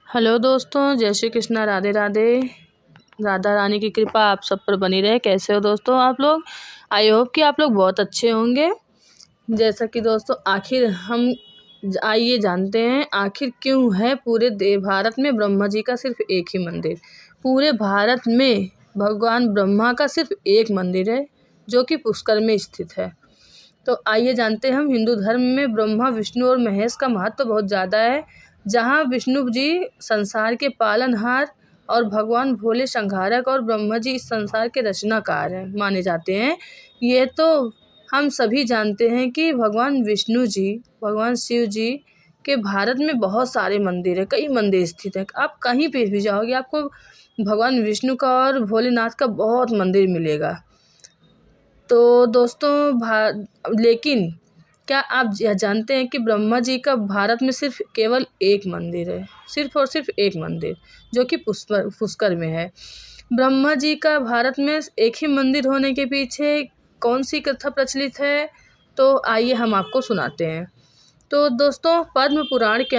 Hello दोस्तों, जय श्री कृष्णा, राधे राधे। राधा रानी की कृपा आप सब पर बनी रहे। कैसे हो दोस्तों आप लोग? आई होप कि आप लोग बहुत अच्छे होंगे। जैसा कि दोस्तों आखिर हम आइए जानते हैं आखिर क्यों है पूरे भारत में ब्रह्मा जी का सिर्फ एक ही मंदिर। पूरे भारत में भगवान ब्रह्मा का सिर्फ एक मंदिर है जो कि पुष्कर में स्थित है। तो आइए जानते हैं हम हिंदू धर्म में ब्रह्मा विष्णु और महेश का महत्व तो बहुत ज़्यादा है। जहाँ विष्णु जी संसार के पालनहार और भगवान भोले संहारक और ब्रह्मा जी इस संसार के रचनाकार हैं माने जाते हैं। ये तो हम सभी जानते हैं कि भगवान विष्णु जी, भगवान शिव जी के भारत में बहुत सारे मंदिर हैं, कई मंदिर स्थित हैं। आप कहीं पे भी जाओगे आपको भगवान विष्णु का और भोलेनाथ का बहुत मंदिर मिलेगा। तो दोस्तों लेकिन क्या आप यह जानते हैं कि ब्रह्मा जी का भारत में सिर्फ केवल एक मंदिर है, सिर्फ और सिर्फ एक मंदिर, जो कि पुष्कर में है। ब्रह्मा जी का भारत में एक ही मंदिर होने के पीछे कौन सी कथा प्रचलित है, तो आइए हम आपको सुनाते हैं। तो दोस्तों पद्म पुराण के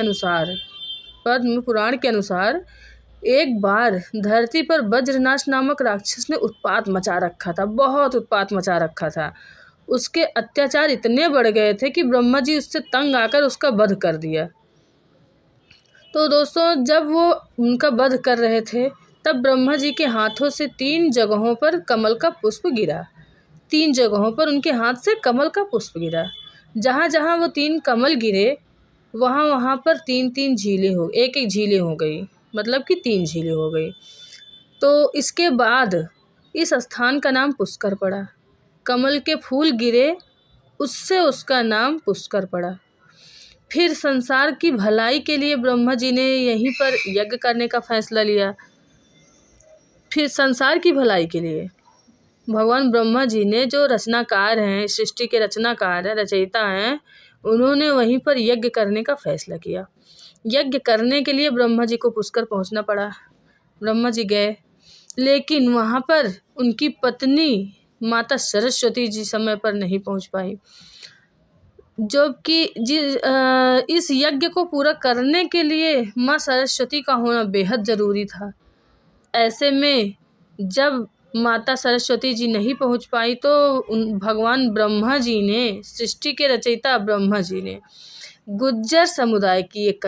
अनुसार एक बार धरती पर वज्रनाश नामक राक्षस ने उत्पात मचा रखा था, बहुत उत्पात मचा रखा था। उसके अत्याचार इतने बढ़ गए थे कि ब्रह्मा जी उससे तंग आकर उसका वध कर दिया। तो दोस्तों जब वो उनका वध कर रहे थे तब ब्रह्मा जी के हाथों से 3 जगहों पर कमल का पुष्प गिरा। 3 जगहों पर उनके हाथ से कमल का पुष्प गिरा। जहाँ जहाँ वो 3 कमल गिरे वहाँ वहाँ पर 3-3 झीलें हो, एक झीलें हो गई, मतलब कि 3 झीलें हो गई। तो इसके बाद इस स्थान का नाम पुष्कर पड़ा। कमल के फूल गिरे, उससे उसका नाम पुष्कर पड़ा। फिर संसार की भलाई के लिए ब्रह्मा जी ने यहीं पर यज्ञ करने का फैसला लिया। फिर संसार की भलाई के लिए भगवान ब्रह्मा जी ने, जो रचनाकार हैं, सृष्टि के रचनाकार हैं, रचयिता हैं, उन्होंने वहीं पर यज्ञ करने का फैसला किया। यज्ञ करने के लिए ब्रह्मा जी को पुष्कर पहुंचना पड़ा। ब्रह्मा जी गए, लेकिन वहाँ पर उनकी पत्नी माता सरस्वती जी समय पर नहीं पहुँच पाई। जबकि इस यज्ञ को पूरा करने के लिए माँ सरस्वती का होना बेहद ज़रूरी था। ऐसे में जब माता सरस्वती जी नहीं पहुँच पाई तो भगवान ब्रह्मा जी ने, सृष्टि के रचयिता ब्रह्मा जी ने गुज्जर समुदाय की एक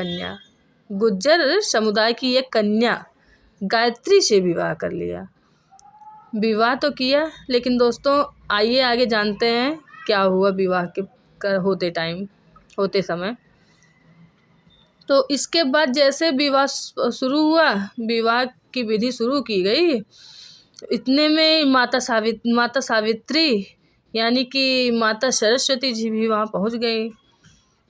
कन्या गायत्री से विवाह कर लिया। विवाह तो किया, लेकिन दोस्तों आइए आगे जानते हैं क्या हुआ विवाह के होते समय। तो इसके बाद जैसे विवाह शुरू हुआ, विवाह की विधि शुरू की गई, इतने में माता सावित्री यानी कि माता सरस्वती जी भी वहाँ पहुँच गई।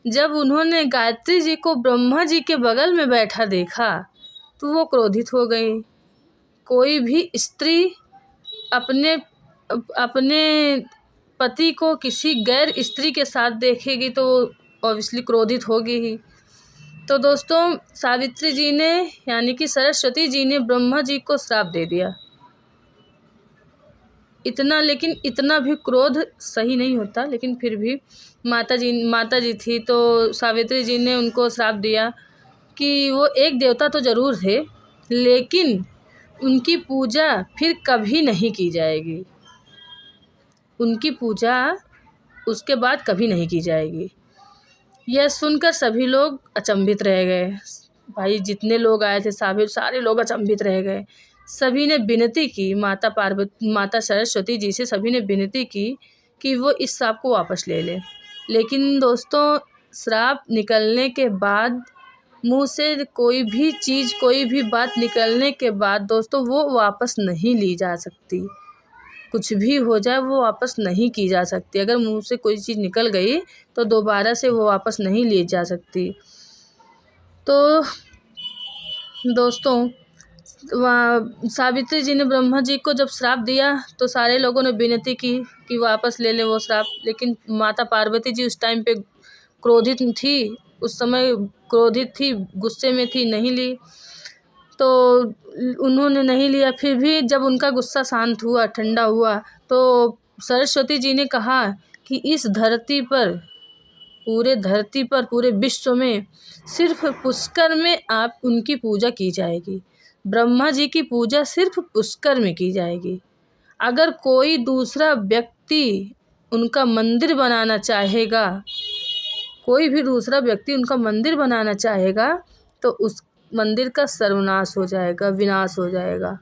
जब उन्होंने गायत्री जी को ब्रह्मा जी के बगल में बैठा देखा तो वो क्रोधित हो गई। कोई भी स्त्री अपने पति को किसी गैर स्त्री के साथ देखेगी तो ऑब्वियसली क्रोधित होगी ही। तो दोस्तों सावित्री जी ने यानी कि सरस्वती जी ने ब्रह्मा जी को श्राप दे दिया। लेकिन इतना भी क्रोध सही नहीं होता, लेकिन फिर भी माता जी थी तो सावित्री जी ने उनको श्राप दिया कि वो एक देवता तो ज़रूर थे, लेकिन उनकी पूजा फिर कभी नहीं की जाएगी। उनकी पूजा उसके बाद कभी नहीं की जाएगी। यह सुनकर सभी लोग अचंभित रह गए। भाई जितने लोग आए थे सारे लोग अचंभित रह गए। सभी ने विनती की, माता सरस्वती जी से सभी ने विनती की कि वो इस श्राप को वापस ले ले। लेकिन दोस्तों श्राप निकलने के बाद, मुंह से कोई भी बात निकलने के बाद दोस्तों वो वापस नहीं ली जा सकती। कुछ भी हो जाए वो वापस नहीं की जा सकती। अगर मुंह से कोई चीज़ निकल गई तो दोबारा से वो वापस नहीं ली जा सकती। तो दोस्तों सावित्री जी ने ब्रह्मा जी को जब श्राप दिया तो सारे लोगों ने विनती की कि वापस ले लें वो श्राप, लेकिन माता पार्वती जी उस टाइम पे क्रोधित थी, गुस्से में थी, नहीं ली। तो उन्होंने नहीं लिया। फिर भी जब उनका गुस्सा शांत हुआ, ठंडा हुआ, तो सरस्वती जी ने कहा कि इस धरती पर पूरे धरती पर, पूरे विश्व में सिर्फ पुष्कर में आप उनकी पूजा की जाएगी। ब्रह्मा जी की पूजा सिर्फ पुष्कर में की जाएगी। अगर कोई दूसरा व्यक्ति उनका मंदिर बनाना चाहेगा, कोई भी दूसरा व्यक्ति उनका मंदिर बनाना चाहेगा तो उस मंदिर का सर्वनाश हो जाएगा, विनाश हो जाएगा।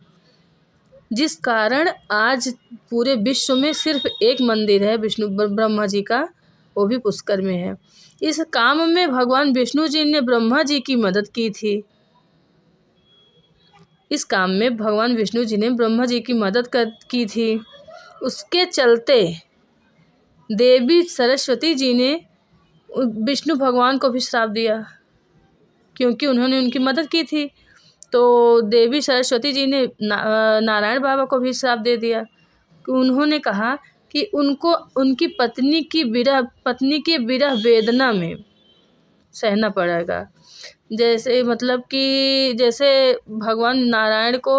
जिस कारण आज पूरे विश्व में सिर्फ एक मंदिर है विष्णु ब्रह्मा जी का, वो भी पुष्कर में है। इस काम में भगवान विष्णु जी ने ब्रह्मा जी की मदद की थी। इस काम में भगवान विष्णु जी ने ब्रह्मा जी की मदद की थी। उसके चलते देवी सरस्वती जी ने विष्णु भगवान को भी श्राप दिया, क्योंकि उन्होंने उनकी मदद की थी। तो देवी सरस्वती जी ने नारायण बाबा को भी श्राप दे दिया कि उन्होंने कहा कि उनको उनकी पत्नी की विरह वेदना में सहना पड़ेगा। जैसे मतलब कि जैसे भगवान नारायण को